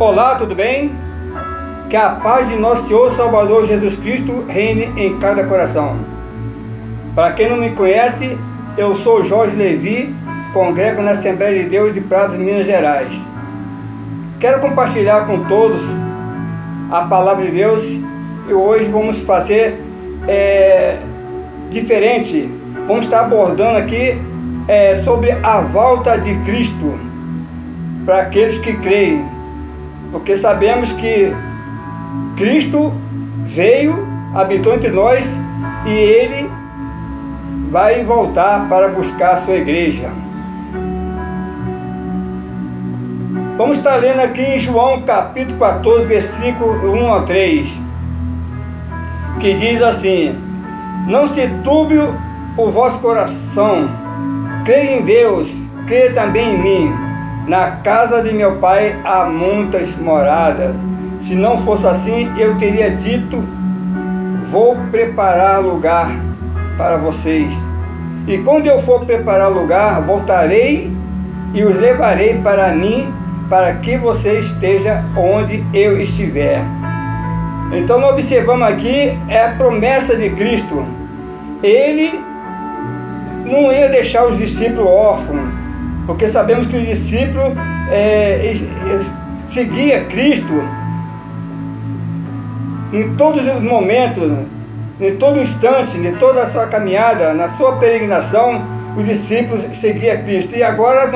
Olá, tudo bem? Que a paz de nosso Senhor Salvador Jesus Cristo reine em cada coração. Para quem não me conhece, eu sou Jorge Levi, congrego na Assembleia de Deus de Prados, Minas Gerais. Quero compartilhar com todos a palavra de Deus e hoje vamos fazer diferente. Vamos estar abordando aqui sobre a volta de Cristo para aqueles que creem, porque sabemos que Cristo veio, habitou entre nós e Ele vai voltar para buscar a sua igreja. Vamos estar lendo aqui em João capítulo 14, versículo 1 a 3, que diz assim: não se turbe o vosso coração, creia em Deus, creia também em mim. Na casa de meu pai há muitas moradas. Se não fosse assim, eu teria dito: vou preparar lugar para vocês. E quando eu for preparar lugar, voltarei e os levarei para mim, para que você esteja onde eu estiver. Então nós observamos aqui a promessa de Cristo. Ele não ia deixar os discípulos órfãos, porque sabemos que os discípulos seguiam Cristo em todos os momentos, em todo instante, em toda a sua caminhada, na sua peregrinação, os discípulos seguiam Cristo. E agora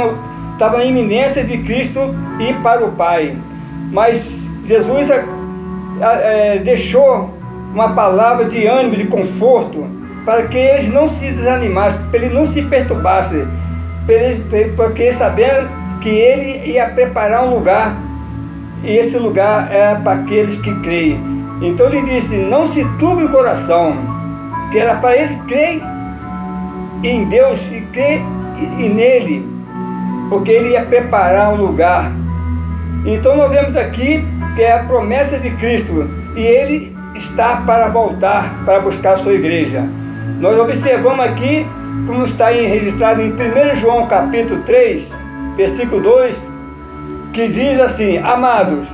estava na iminência de Cristo ir para o Pai. Mas Jesus deixou uma palavra de ânimo, de conforto, para que eles não se desanimassem, para eles não se perturbassem, porque sabendo que Ele ia preparar um lugar, e esse lugar é para aqueles que creem. Então Ele disse: não se turbe o coração, que era para eles crer em Deus e crer nele, porque Ele ia preparar um lugar. Então nós vemos aqui que é a promessa de Cristo, e Ele está para voltar, para buscar a sua igreja. Nós observamos aqui, como está registrado em 1 João capítulo 3, versículo 2, que diz assim: amados,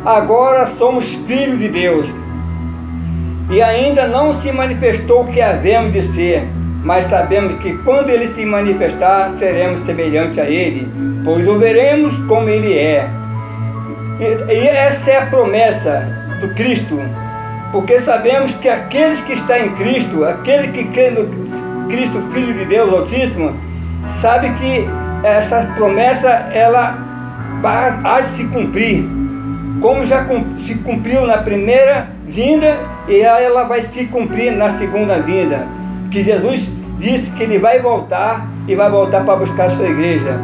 agora somos filhos de Deus, e ainda não se manifestou o que havemos de ser, mas sabemos que quando Ele se manifestar, seremos semelhantes a Ele, pois o veremos como Ele é. E essa é a promessa do Cristo, porque sabemos que aqueles que estão em Cristo, aquele que crê no Cristo, Filho de Deus Altíssimo, sabe que essa promessa ela há de se cumprir, como já se cumpriu na primeira vinda, e ela vai se cumprir na segunda vinda, que Jesus disse que Ele vai voltar, e vai voltar para buscar a sua igreja.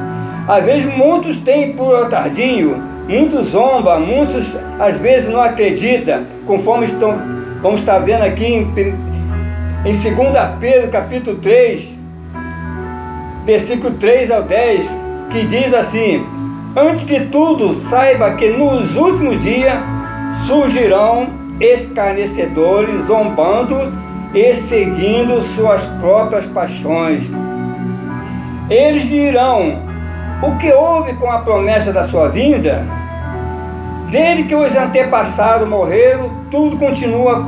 Às vezes muitos têm por tardinho, muitos zombam, muitos às vezes não acreditam, conforme vamos estar vendo aqui em 2 Pedro capítulo 3, versículo 3 ao 10, que diz assim: antes de tudo, saiba que nos últimos dias surgirão escarnecedores, zombando e seguindo suas próprias paixões. Eles dirão: o que houve com a promessa da sua vinda? Desde que os antepassados morreram, tudo continua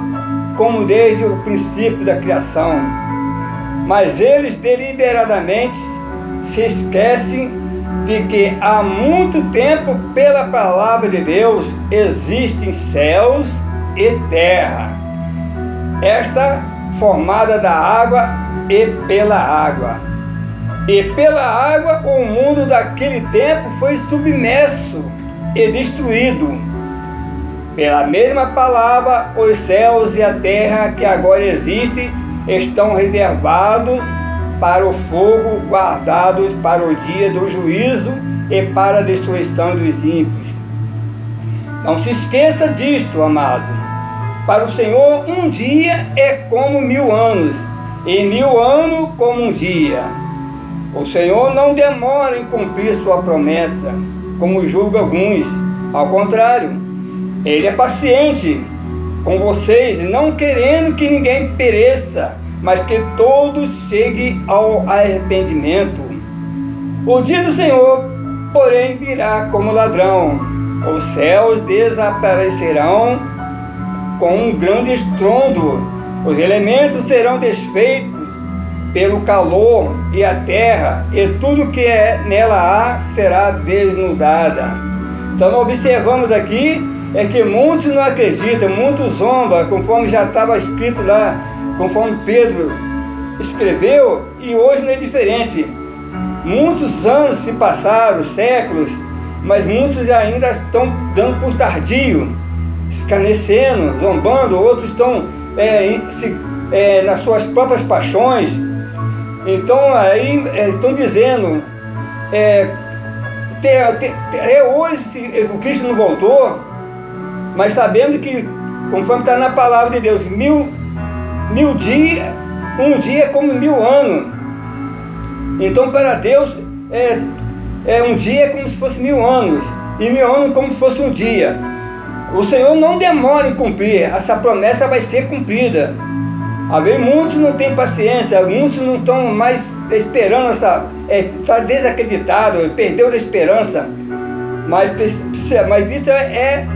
como desde o princípio da criação. Mas eles deliberadamente se esquecem de que há muito tempo, pela palavra de Deus, existem céus e terra, esta formada da água e pela água. E pela água o mundo daquele tempo foi submerso e destruído. Pela mesma palavra, os céus e a terra que agora existem estão reservados para o fogo, guardados para o dia do juízo e para a destruição dos ímpios. Não se esqueça disto, amado. Para o Senhor um dia é como 1000 anos, e 1000 anos como um dia. O Senhor não demora em cumprir sua promessa, como julga alguns. Ao contrário, Ele é paciente com vocês, não querendo que ninguém pereça, mas que todos cheguem ao arrependimento. O dia do Senhor, porém, virá como ladrão. os céus desaparecerão com um grande estrondo, os elementos serão desfeitos pelo calor, e a terra e tudo que nela há será desnudada. Então nós observamos aqui que muitos não acreditam, muitos zombam, conforme já estava escrito lá, conforme Pedro escreveu, e hoje não é diferente. Muitos anos se passaram, séculos, mas muitos ainda estão dando por tardio, escarnecendo, zombando, outros estão nas suas próprias paixões. Então aí estão dizendo, hoje o Cristo não voltou, mas sabendo que, conforme está na palavra de Deus, mil dias, um dia é como 1000 anos. Então para Deus um dia é como se fosse 1000 anos, e 1000 anos como se fosse um dia. O Senhor não demora em cumprir, essa promessa vai ser cumprida. Às vezes muitos não têm paciência, muitos não estão mais esperando está desacreditado, perdeu a esperança. Mas isso é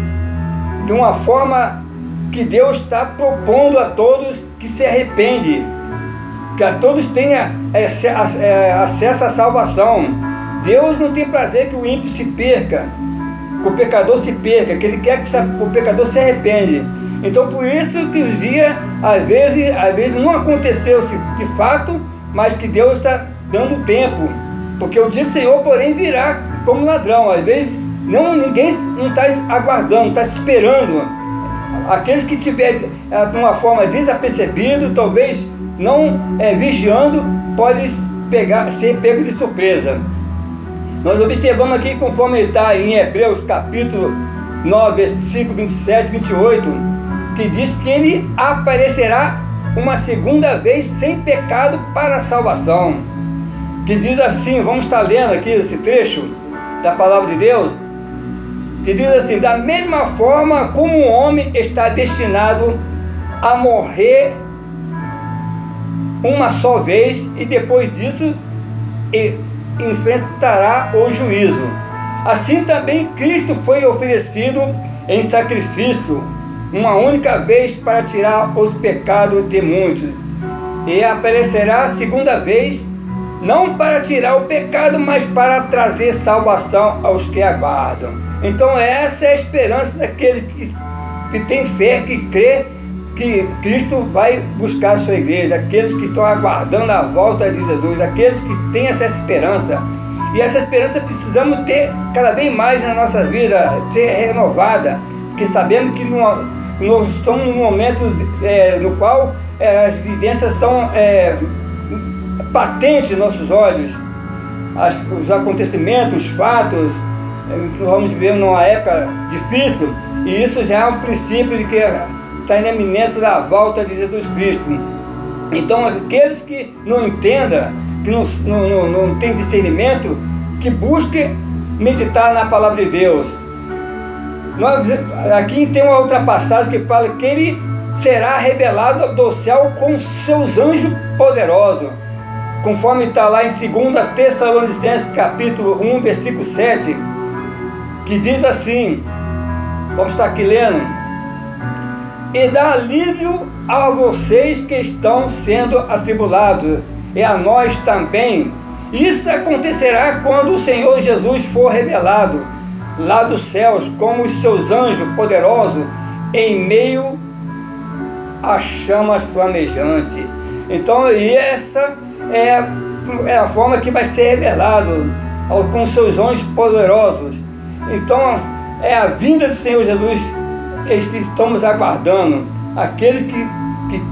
de uma forma que Deus está propondo a todos que se arrependem, que a todos tenham acesso à salvação. Deus não tem prazer que o ímpio se perca, que o pecador se perca, que Ele quer que o pecador se arrepende. Então por isso que os dias, às vezes não aconteceu de fato, mas que Deus está dando tempo, porque o dia do Senhor, porém, virá como ladrão. Às vezes ninguém não está aguardando, está esperando. Aqueles que estiverem de uma forma desapercebido, talvez não vigiando, pode ser pego de surpresa. Nós observamos aqui, conforme está em Hebreus capítulo 9, versículo 27 e 28, que diz que Ele aparecerá uma segunda vez sem pecado para a salvação. Que diz assim, vamos estar lendo aqui esse trecho da palavra de Deus, que diz assim: da mesma forma como um homem está destinado a morrer uma só vez, e depois disso enfrentará o juízo, assim também Cristo foi oferecido em sacrifício uma única vez para tirar os pecados de muitos, e aparecerá a segunda vez, não para tirar o pecado, mas para trazer salvação aos que aguardam. Então essa é a esperança daqueles que tem fé, que crê que Cristo vai buscar a sua igreja, aqueles que estão aguardando a volta de Jesus, aqueles que têm essa esperança. E essa esperança precisamos ter cada vez mais na nossa vida, ser renovada, porque sabemos que nós estamos num momento no qual as evidências estão patentes em nossos olhos, os acontecimentos, os fatos. Nós vamos viver numa época difícil, e isso já é um princípio de que está na iminência da volta de Jesus Cristo. Então aqueles que não entendam, que não têm discernimento, que busquem meditar na palavra de Deus. Aqui tem uma outra passagem que fala que Ele será revelado do céu com seus anjos poderosos, conforme está lá em 2 Tessalonicenses capítulo 1, versículo 7, que diz assim, vamos estar aqui lendo: e dá alívio a vocês que estão sendo atribulados, e a nós também. Isso acontecerá quando o Senhor Jesus for revelado lá dos céus, como os seus anjos poderosos, em meio a chamas flamejantes. Então, essa é a forma que vai ser revelado com os seus anjos poderosos. Então, é a vinda do Senhor Jesus que estamos aguardando. Aquele que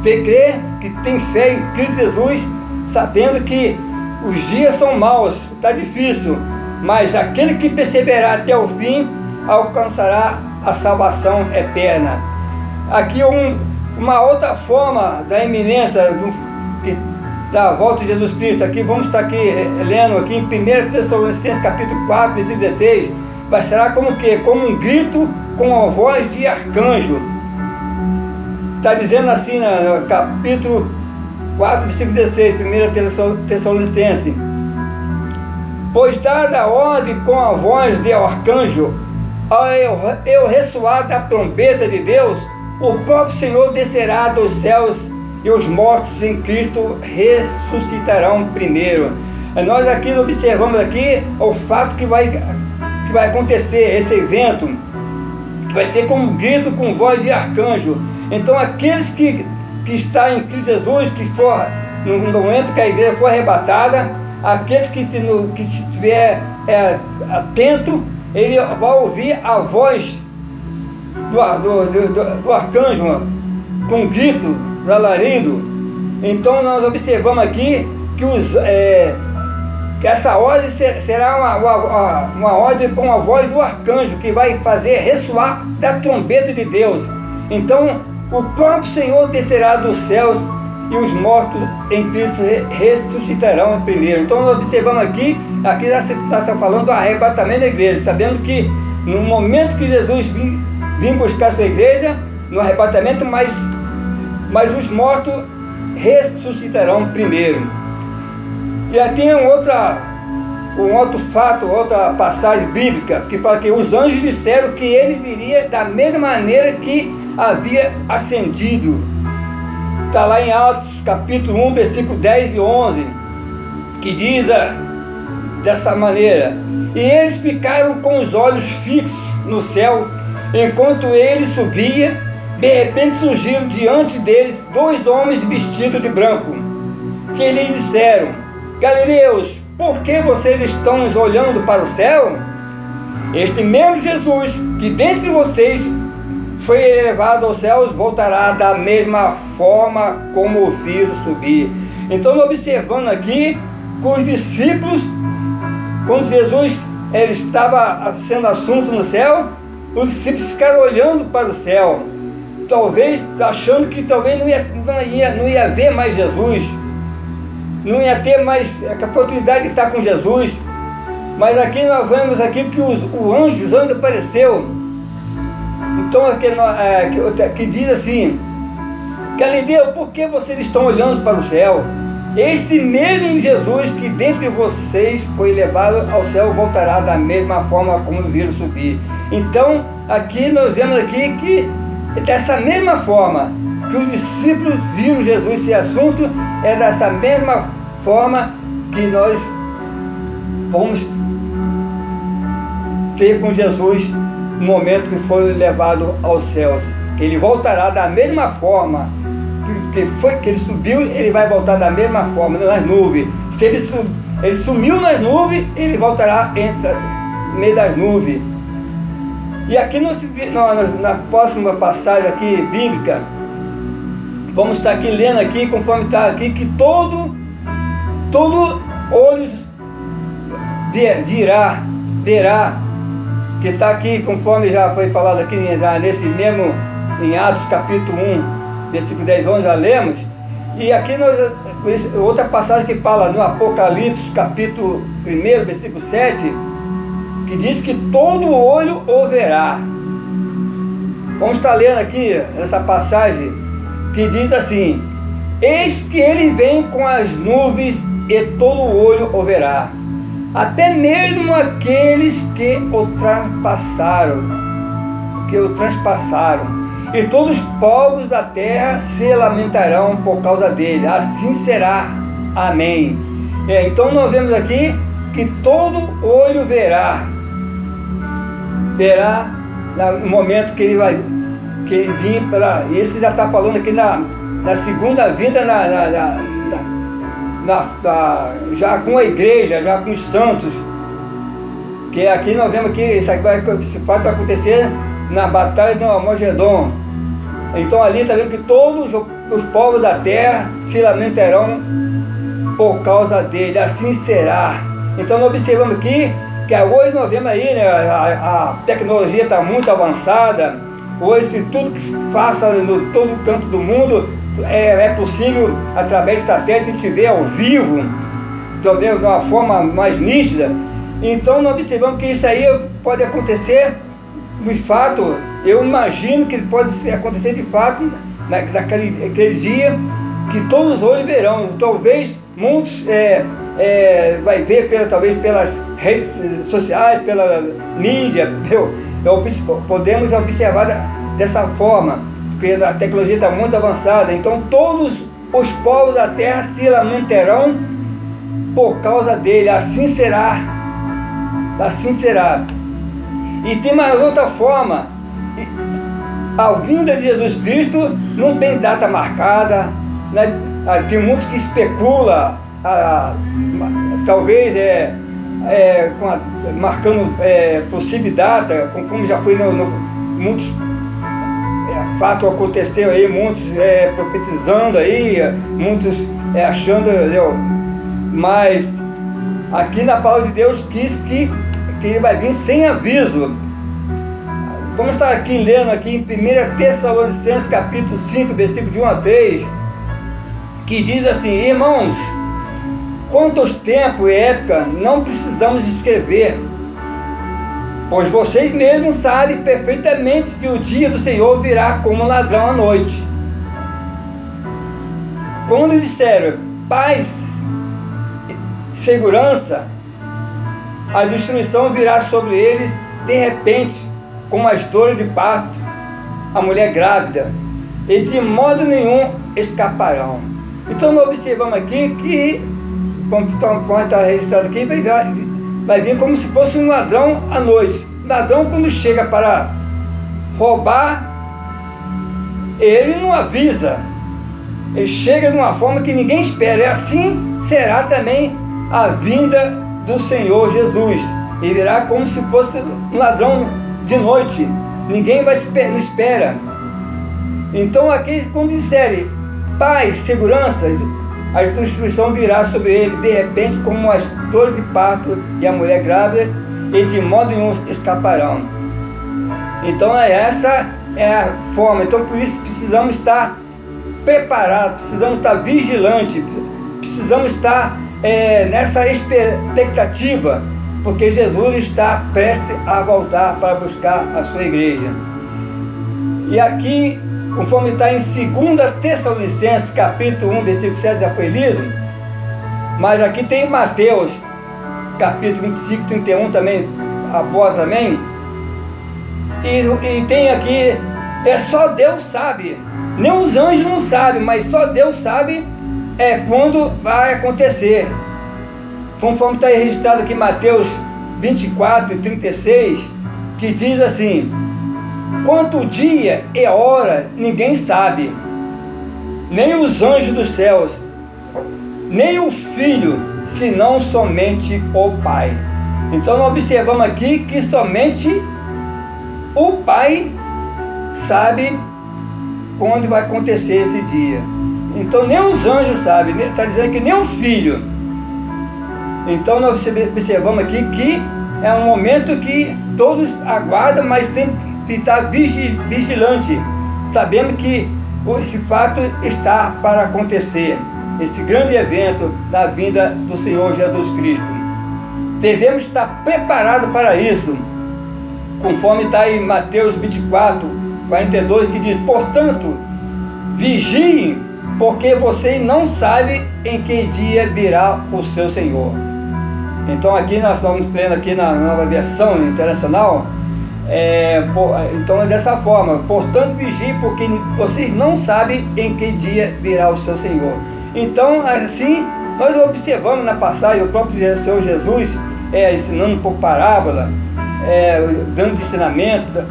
crê, que tem fé em Cristo Jesus, sabendo que os dias são maus, está difícil, mas aquele que perseverar até o fim alcançará a salvação eterna. Aqui uma outra forma da iminência da volta de Jesus Cristo. Aqui vamos estar aqui lendo aqui em 1 Tessalonicenses capítulo 4, versículo 16. Vai ser como o quê? Como um grito com a voz de arcanjo. Está dizendo assim no capítulo 4, versículo 16, 1 Tessalonicenses: pois dada a ordem com a voz de arcanjo, ao eu ressoar da trombeta de Deus, o próprio Senhor descerá dos céus e os mortos em Cristo ressuscitarão primeiro. Nós aqui observamos aqui o fato que vai acontecer, esse evento, que vai ser como um grito com voz de arcanjo. Então aqueles que estão em Cristo Jesus, que for no momento que a igreja for arrebatada, aqueles que estiver atento, ele vai ouvir a voz do arcanjo, com um grito, alarido. Então nós observamos aqui que essa ordem será uma ordem com a voz do arcanjo, que vai fazer ressoar da trombeta de Deus. Então o próprio Senhor descerá dos céus e os mortos em Cristo ressuscitarão primeiro. Então nós observamos aqui já está falando do arrebatamento da igreja, sabendo que no momento que Jesus vir buscar sua igreja, no arrebatamento, mas os mortos ressuscitarão primeiro. E aqui tem um outro fato, outra passagem bíblica, que fala que os anjos disseram que ele viria da mesma maneira que havia ascendido. Está lá em Atos, capítulo 1, versículo 10 e 11, que diz dessa maneira: e eles ficaram com os olhos fixos no céu, enquanto ele subia. De repente surgiram diante deles 2 homens vestidos de branco, que lhes disseram: Galileus, por que vocês estão nos olhando para o céu? Este mesmo Jesus, que dentre vocês foi elevado aos céus, voltará da mesma forma como o viram subir. Então, observando aqui com os discípulos, quando Jesus estava sendo assunto no céu, os discípulos ficaram olhando para o céu, talvez achando que talvez não ia ver mais Jesus, não ia ter mais a oportunidade de estar com Jesus. Mas aqui nós vemos aqui que os anjos apareceu. Então que diz assim: Galileu, por que vocês estão olhando para o céu? Este mesmo Jesus que dentre vocês foi levado ao céu voltará da mesma forma como viram subir. Então aqui nós vemos aqui que dessa mesma forma que os discípulos viram Jesus, esse assunto é dessa mesma forma que nós vamos ter com Jesus no momento que foi levado aos céus. Ele voltará da mesma forma que ele subiu, ele vai voltar da mesma forma nas nuvens. Se ele sumiu nas nuvens, ele voltará no meio das nuvens. E aqui na próxima passagem aqui bíblica, vamos estar aqui lendo aqui, conforme está aqui, que todo olho verá, que está aqui, conforme já foi falado aqui nesse mesmo, em Atos capítulo 1, versículo 10 e 11, já lemos. E aqui outra passagem que fala no Apocalipse capítulo 1, versículo 7, que diz que todo olho o verá. Vamos estar lendo aqui essa passagem que diz assim: eis que ele vem com as nuvens e todo olho o verá, até mesmo aqueles que o transpassaram, e todos os povos da terra se lamentarão por causa dele. Assim será. Amém. Então nós vemos aqui que todo olho verá no momento que ele vir para. Esse já está falando aqui na segunda vinda, já com a igreja, já com os santos. Que aqui nós vemos que esse fato vai acontecer na batalha de Armagedon. Então ali está vendo que todos os povos da terra se lamentarão por causa dele. Assim será. Então nós observamos aqui que hoje nós vemos aí, né, a tecnologia está muito avançada. Hoje tudo que se faça no todo canto do mundo é possível através de satélite. A gente vê ao vivo, talvez de uma forma mais nítida. Então nós observamos que isso aí pode acontecer de fato. Eu imagino que pode acontecer de fato naquele dia que todos os olhos verão. Talvez muitos vai ver talvez pelas redes sociais, pela mídia, podemos observar dessa forma, porque a tecnologia está muito avançada. Então todos os povos da terra se lamentarão por causa dele. Assim será. Assim será. E tem mais outra forma. A vinda de Jesus Cristo não tem data marcada, né? Tem muitos que especulam, talvez marcando possível data, conforme já foi muitos fatos aconteceu aí, muitos profetizando aí, muitos achando, mas aqui na palavra de Deus diz que ele vai vir sem aviso. Vamos estar aqui lendo aqui em 1 Tessalonicenses capítulo 5, versículo de 1 a 3, que diz assim: irmãos, quanto aos tempos e época, não precisamos escrever, pois vocês mesmos sabem perfeitamente que o dia do Senhor virá como ladrão à noite. Quando disseram paz, segurança, a destruição virá sobre eles de repente, como as dores de parto, a mulher grávida, e de modo nenhum escaparão. Então nós observamos aqui que, como está registrado aqui, vai vir como se fosse um ladrão à noite. O ladrão, quando chega para roubar, ele não avisa, ele chega de uma forma que ninguém espera. E assim será também a vinda do Senhor Jesus. Ele virá como se fosse um ladrão de noite, ninguém não espera. Então aqui, quando disserem paz, segurança, a destruição virá sobre ele de repente como as dores de parto e a mulher grávida, e de modo nenhum escaparão. Então essa é a forma. Então por isso precisamos estar preparados, precisamos estar vigilantes, precisamos estar nessa expectativa, porque Jesus está prestes a voltar para buscar a sua igreja. E aqui, conforme está em 2 Tessalonicenses, capítulo 1, versículo 7, já foi lido, mas aqui tem Mateus, capítulo 25, 31 também, após também, e tem aqui, só Deus sabe, nem os anjos não sabem, mas só Deus sabe quando vai acontecer. Conforme está registrado aqui em Mateus 24 e 36, que diz assim: quanto dia e hora ninguém sabe, nem os anjos dos céus, nem o Filho, senão somente o Pai. Então nós observamos aqui que somente o Pai sabe quando vai acontecer esse dia. Então nem os anjos sabem, está dizendo que nem o Filho. Então nós observamos aqui que é um momento que todos aguardam, mas tem que estar vigilante, sabendo que esse fato está para acontecer, esse grande evento da vinda do Senhor Jesus Cristo. Devemos estar preparados para isso, conforme está em Mateus 24, 42, que diz: portanto, vigiem, porque vocês não sabem em que dia virá o seu Senhor. Então aqui nós estamos lendo aqui na nova versão internacional, então é dessa forma: portanto vigiem, porque vocês não sabem em que dia virá o seu Senhor. Então assim, nós observamos na passagem o próprio Senhor Jesus ensinando por parábola, dando ensinamento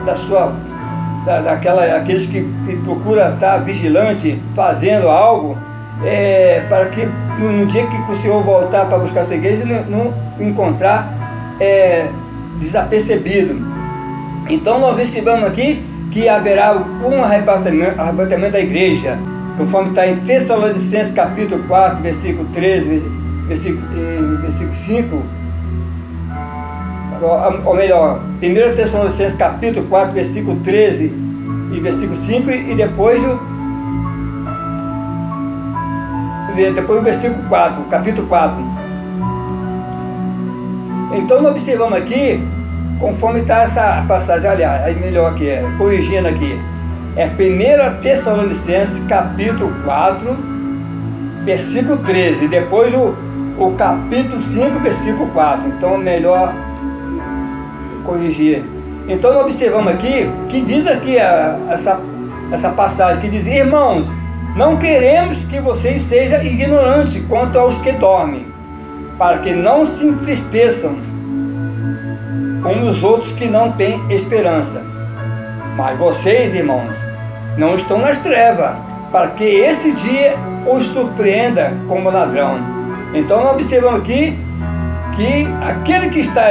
aqueles que procuram estar vigilante, fazendo algo, para que no dia que o Senhor voltar para buscar a sua igreja, não encontrar desapercebido. Então nós observamos aqui que haverá um arrebatamento da igreja, conforme está em Tessalonicenses capítulo 4, versículo 13, versículo 5, ou melhor, 1 Tessalonicenses capítulo 4, versículo 13 e versículo 5, e depois o versículo 4, capítulo 4. Então nós observamos aqui, conforme está essa passagem, aliás, aí melhor aqui, corrigindo aqui, 1 Tessalonicenses capítulo 4, versículo 13, e depois o capítulo 5, versículo 4. Então é melhor corrigir. Então nós observamos aqui, que diz aqui essa passagem, que diz: irmãos, não queremos que vocês sejam ignorantes quanto aos que dormem, para que não se entristeçam como os outros que não têm esperança. Mas vocês, irmãos, não estão nas trevas, para que esse dia os surpreenda como ladrão. Então nós observamos aqui que aquele que está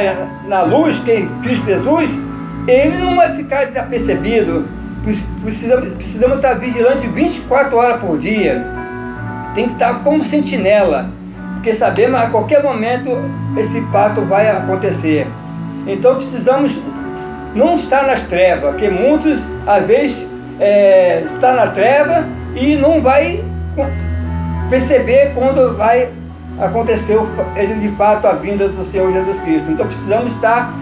na luz, que é Cristo Jesus, ele não vai ficar desapercebido. Precisamos estar vigilantes 24 horas por dia. Tem que estar como sentinela, porque sabemos a qualquer momento esse fato vai acontecer. Então precisamos não estar nas trevas, porque muitos às vezes estão na treva e não vai perceber quando vai acontecer de fato a vinda do Senhor Jesus Cristo. Então precisamos estar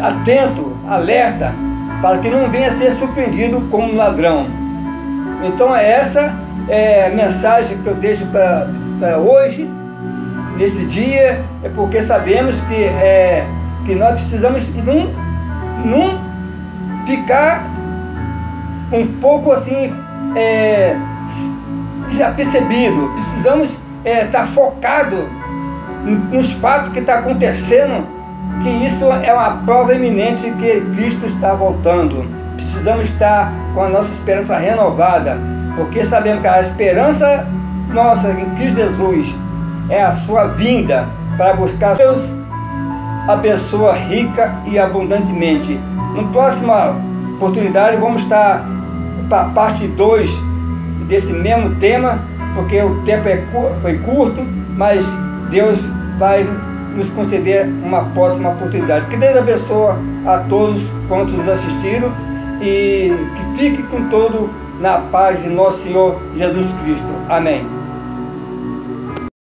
atento, alerta, para que não venha a ser surpreendido como ladrão. Então essa é a mensagem que eu deixo para hoje, nesse dia, porque sabemos que nós precisamos não ficar um pouco assim desapercebido. Precisamos estar focado nos fatos que está acontecendo, que isso é uma prova iminente que Cristo está voltando. Precisamos estar com a nossa esperança renovada, porque sabemos que a esperança nossa em Cristo Jesus é a sua vinda para buscar Deus abençoa rica e abundantemente. Na próxima oportunidade vamos estar para a parte 2 desse mesmo tema, porque o tempo foi curto, mas Deus vai nos conceder uma próxima oportunidade. Que Deus abençoe a todos quantos nos assistiram e que fique com todo na paz de nosso Senhor Jesus Cristo. Amém.